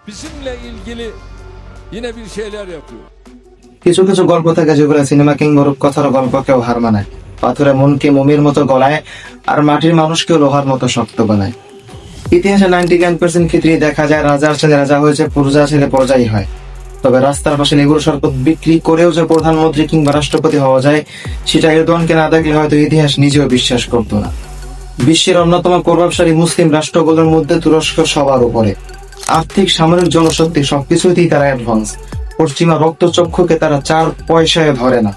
bizimle ilgili yine bir şeyler yapıyor. কিছু কিছু গল্প থাকে যেগুলো সিনেমা কিংবা রূপকথার গল্পকেও হার মানায়, পাথরে মনকে মমির মতো গলায়, আর মাটির মানুষকেও লোহার মতো শক্ত বানায়। ইতিহাসে 99% ক্ষেত্রেই দেখা যায় রাজার ছেলে রাজা হয়েছে, প্রজার ছেলে প্রজাই হয়। তবে রাস্তার পাশে লেবুর শরবত বিক্রি করেও যে প্রধানমন্ত্রী কিংবা রাষ্ট্রপতি হওয়া যায়, সেটা এরদোয়ানকে না দেখলে হয়তো ইতিহাস নিজেও বিশ্বাস করতো না। বিশ্বের অন্যতম প্রভাবশালী মুসলিম রাষ্ট্রগুলোর মধ্যে তুরস্ক সবার উপরে। আর্থিক, সামরিক, জনশক্তি সবকিছুতেই তারা অ্যাডভান্স। পশ্চিমা রক্তচক্ষুকে তারা 4 পয়সায় ধরে না।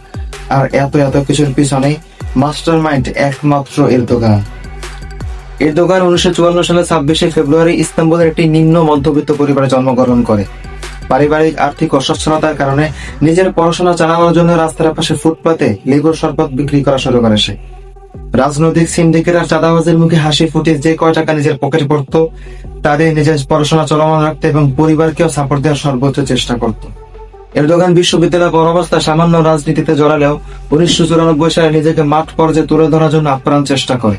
আর এত এত কিছুর পিছনে মাস্টার মাইন্ড একমাত্র এরদোগান। এরদোগান 1954 সালে 26 ফেব্রুয়ারি ইস্তাম্বুলের একটি নিম্ন মধ্যবিত্ত পরিবারে জন্মগ্রহণ করে। পারিবারিক আর্থিক অসচ্ছলতার কারণে নিজের পড়াশোনা চালানোর জন্য রাস্তার পাশে ফুটপাতে লেবুর শরবত বিক্রি করা শুরু করে সে। রাজনৈতিক সিন্ডিকেট আর চাঁদাবাজের মুখে হাসি ফুটিয়ে যে কয় টাকা নিজের পকেটে পড়তো, তাদের নিজের পড়াশোনা চলমান রাখতে এবং পরিবারকেও সাপোর্ট দেওয়ার সর্বোচ্চ চেষ্টা করত। এরদোগান বিশ্ববিদ্যালয় পর অবস্থায় সামান্য রাজনীতিতে জড়ালেও 1994 সালে নিজেকে মাঠ পর্যায়ে তুলে ধরার জন্য আপ্রাণ চেষ্টা করে।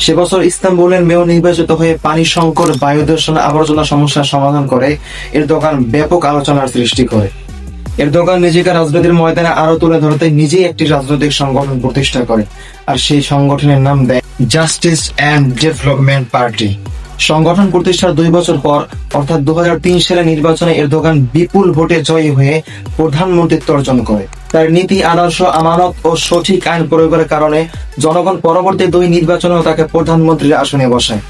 সে বছর ইস্তাম্বুলের মেয়র নির্বাচিত হয়ে পানি সংকট, বায়ু দূষণ, আবর্জনা সমস্যার সমাধান করে এরদোগান ব্যাপক আলোচনার সৃষ্টি করে। এরদোগান নিজেকে রাজনীতির ময়দানে আরো তুলে ধরতে নিজেই একটি রাজনৈতিক সংগঠন প্রতিষ্ঠা করে, আর সেই সংগঠনের নাম দেয় জাস্টিস অ্যান্ড ডেভেলপমেন্ট পার্টি। সংগঠন প্রতিষ্ঠার 2 বছর পর অর্থাৎ 2003 সালে নির্বাচনে এরদোগান বিপুল ভোটে জয়ী হয়ে প্রধানমন্ত্রীত্ব অর্জন করে। তার নীতি, আদর্শ, আমানত ও সঠিক আইন প্রয়োগের কারণে জনগণ পরবর্তী 2 নির্বাচনেও তাকে প্রধানমন্ত্রীর আসনে বসায়।